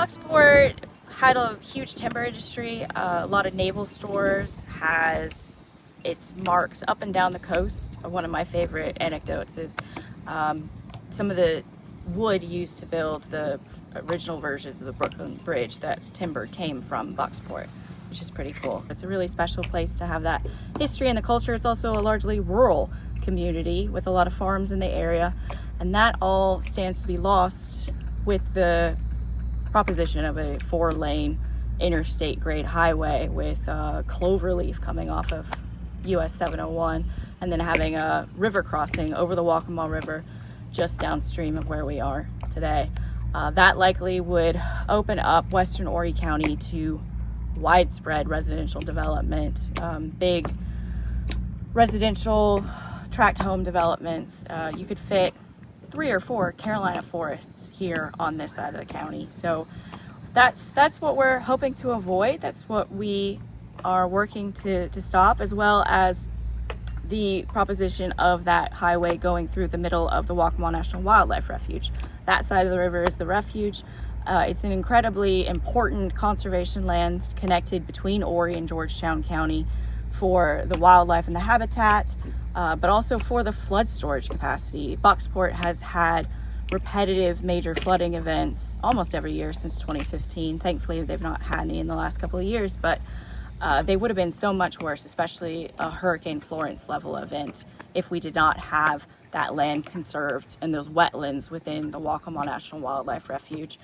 Bucksport had a huge timber industry, a lot of naval stores, has its marks up and down the coast. One of my favorite anecdotes is some of the wood used to build the original versions of the Brooklyn Bridge, that timber came from Bucksport, which is pretty cool. It's a really special place to have that history and the culture. It's also a largely rural community with a lot of farms in the area, and that all stands to be lost with the proposition of a 4-lane interstate grade highway with cloverleaf coming off of US 701, and then having a river crossing over the Waccamaw River just downstream of where we are today. That likely would open up western Horry County to widespread residential development, big residential tract home developments. You could fit 3 or 4 Carolina forests here on this side of the county. So that's what we're hoping to avoid. That's what we are working to stop, as well as the proposition of that highway going through the middle of the Waccamaw National Wildlife Refuge. That side of the river is the refuge. It's an incredibly important conservation land connected between Horry and Georgetown County for the wildlife and the habitat, but also for the flood storage capacity. Bucksport has had repetitive major flooding events almost every year since 2015. Thankfully, they've not had any in the last couple of years, but they would have been so much worse, especially a Hurricane Florence level event, if we did not have that land conserved and those wetlands within the Waccamaw National Wildlife Refuge.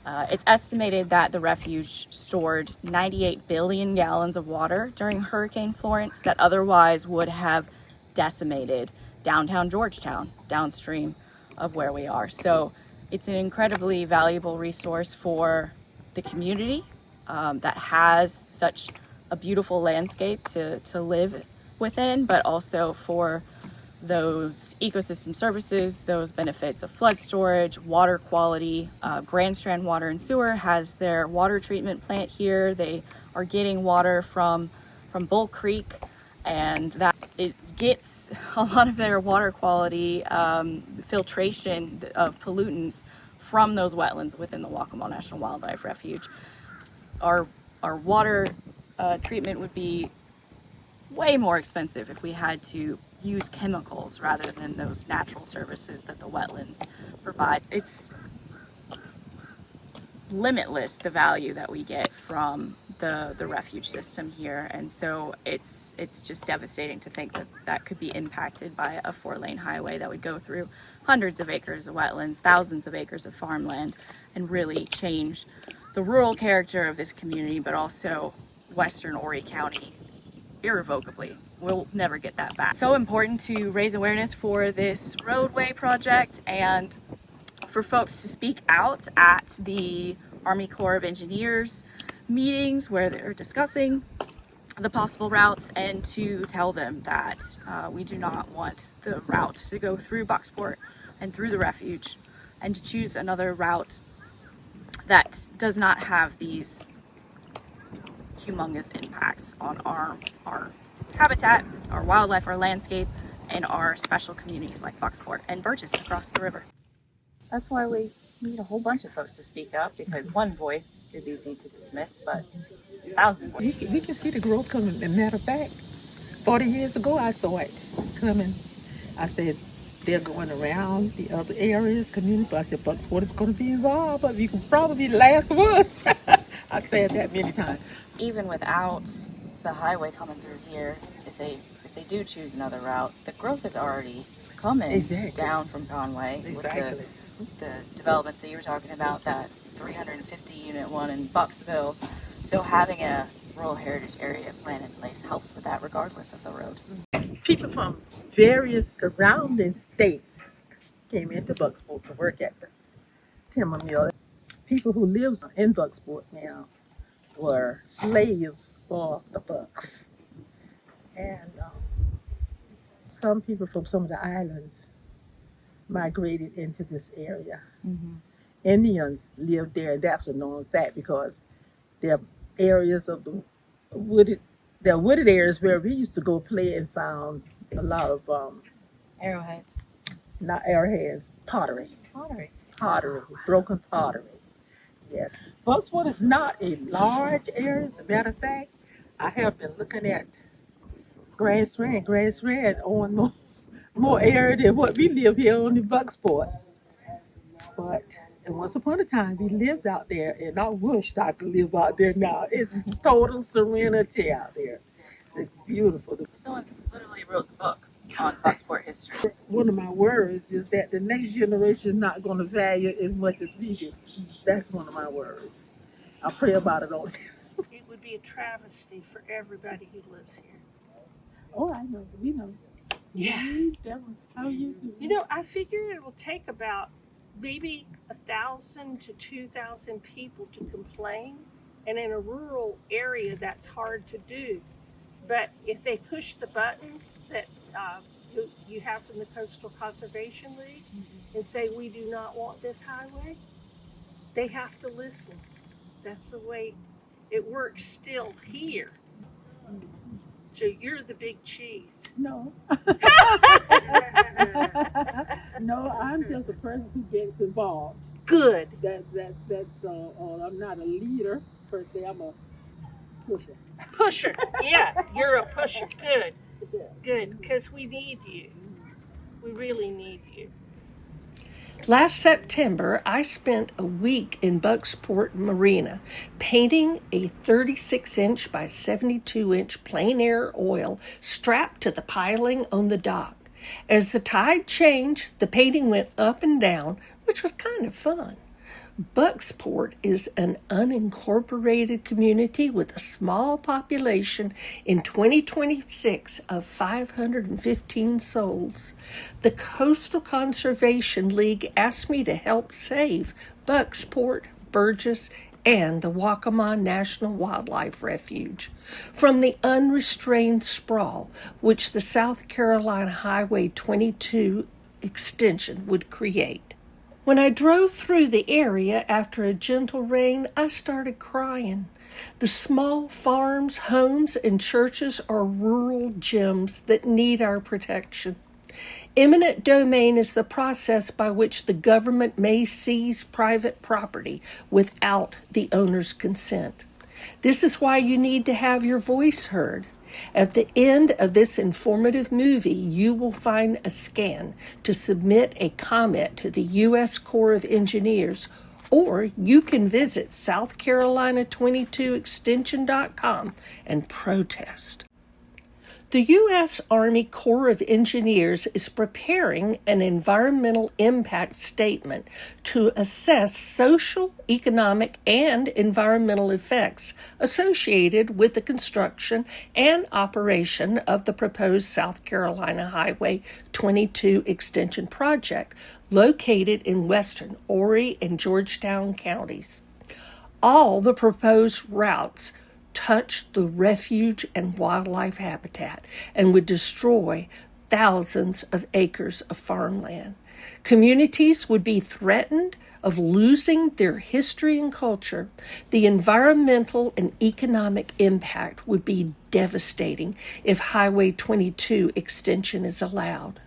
It's estimated that the refuge stored 98 billion gallons of water during Hurricane Florence that otherwise would have decimated downtown Georgetown, downstream of where we are. So it's an incredibly valuable resource for the community that has such a beautiful landscape to live within, but also for those ecosystem services, those benefits of flood storage, water quality. Grand Strand Water and Sewer has their water treatment plant here. They are getting water from Bull Creek, and that it gets a lot of their water quality filtration of pollutants from those wetlands within the Waccamaw National Wildlife Refuge. Our water treatment would be way more expensive if we had to use chemicals rather than those natural services that the wetlands provide. It's limitless, the value that we get from the refuge system here, and so it's just devastating to think that that could be impacted by a 4-lane highway that would go through hundreds of acres of wetlands, thousands of acres of farmland, and really change the rural character of this community, but also western Horry County irrevocably. We'll never get that back. So important to raise awareness for this roadway project and for folks to speak out at the Army Corps of Engineers meetings where they're discussing the possible routes, and to tell them that we do not want the route to go through Bucksport and through the refuge, and to choose another route that does not have these humongous impacts on our habitat, our wildlife, our landscape, and our special communities like Bucksport and Burgess across the river. That's why we need a whole bunch of folks to speak up, because one voice is easy to dismiss, but 1,000 voices. We can see the growth coming. As a matter of fact, 40 years ago, I saw it coming. I said, they're going around the other areas, community, but I said, Bucksport is going to be involved, but we can probably be the last ones. I said that many times. Even without the highway coming through here, if they do choose another route, the growth is already coming down from Conway with the developments that you were talking about, that 350 unit one in Bucksville. So having a rural heritage area plan in place helps with that regardless of the road. People from various surrounding states came into Bucksport to work at the timber mill. People who live in Bucksport now were slaves for the Bucks. And some people from some of the islands migrated into this area. Mm-hmm. Indians lived there, and that's a known fact because there are areas of the wooded areas where we used to go play and found a lot of Arrowheads. not arrowheads, pottery, broken pottery. Yes. Bucksport is not a large area. As a matter of fact, I have been looking at Grass Rand. Grass Rand on more area than what we live here on the Bucksport. But once upon a time, we lived out there, and I wish I could live out there now. It's total serenity out there. It's beautiful. Someone's literally wrote the book on Bucksport history. One of my worries is that the next generation is not going to value it as much as we do. That's one of my worries. I pray about it all the time. It would be a travesty for everybody who lives here. Oh, I know. We know. Yeah. How you do? You know, I figure it will take about maybe 1,000 to 2,000 people to complain. And in a rural area, that's hard to do. But if they push the buttons that you have from the Coastal Conservation League and say, we do not want this highway, they have to listen. That's the way it works still here. So you're the big cheese. No. No, I'm just a person who gets involved. Good. That's all. I'm not a leader per se. I'm a pusher. Pusher. Yeah, you're a pusher. Good. Good, because we need you. We really need you. Last September, I spent a week in Bucksport Marina painting a 36-inch by 72-inch plein air oil strapped to the piling on the dock. As the tide changed, the painting went up and down, which was kind of fun. Bucksport is an unincorporated community with a small population in 2026 of 515 souls. The Coastal Conservation League asked me to help save Bucksport, Burgess, and the Waccamaw National Wildlife Refuge from the unrestrained sprawl which the South Carolina Highway 22 extension would create. When I drove through the area after a gentle rain, I started crying. The small farms, homes, and churches are rural gems that need our protection. Eminent domain is the process by which the government may seize private property without the owner's consent. This is why you need to have your voice heard. At the end of this informative movie, you will find a scan to submit a comment to the U.S. Corps of Engineers, or you can visit southcarolina22extension.com and protest. The U.S. Army Corps of Engineers is preparing an environmental impact statement to assess social, economic, and environmental effects associated with the construction and operation of the proposed South Carolina Highway 22 extension project located in western Horry and Georgetown counties. All the proposed routes touch the refuge and wildlife habitat and would destroy thousands of acres of farmland. Communities would be threatened of losing their history and culture. The environmental and economic impact would be devastating if Highway 22 extension is allowed.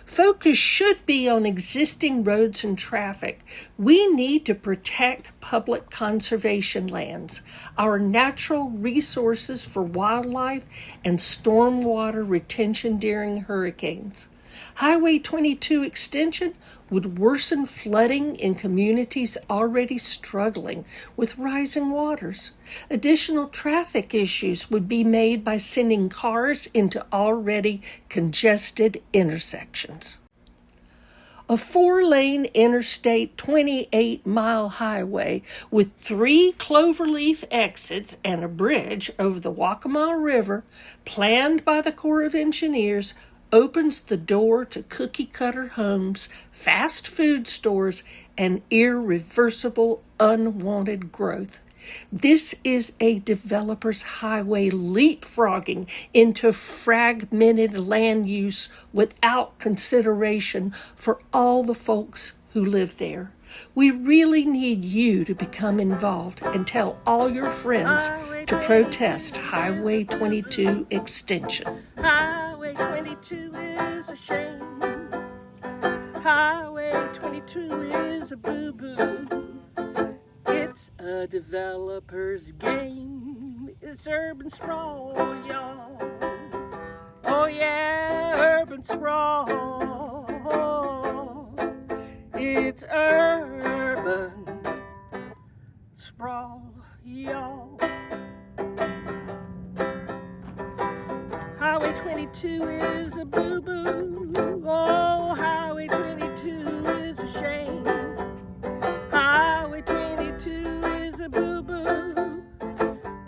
Focus should be on existing roads and traffic. We need to protect public conservation lands, our natural resources for wildlife, and stormwater retention during hurricanes. Highway 22 extension would worsen flooding in communities already struggling with rising waters. Additional traffic issues would be made by sending cars into already congested intersections. A 4-lane interstate 28-mile highway with 3 cloverleaf exits and a bridge over the Waccamaw River, planned by the Corps of Engineers, opens the door to cookie-cutter homes, fast food stores, and irreversible unwanted growth. This is a developer's highway leapfrogging into fragmented land use without consideration for all the folks who live there. We really need you to become involved and tell all your friends to protest Highway 22 extension. Highway 22 is a shame. Highway 22 is a boo-boo. It's a a developer's game. It's urban sprawl, y'all. Oh yeah, urban sprawl. It's urban sprawl, y'all. Highway 22 is a boo-boo. Oh, Highway 22 is a shame. Highway 22 is a boo-boo.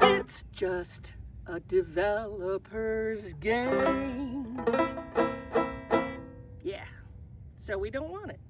It's just a developer's game. Yeah, so we don't want it.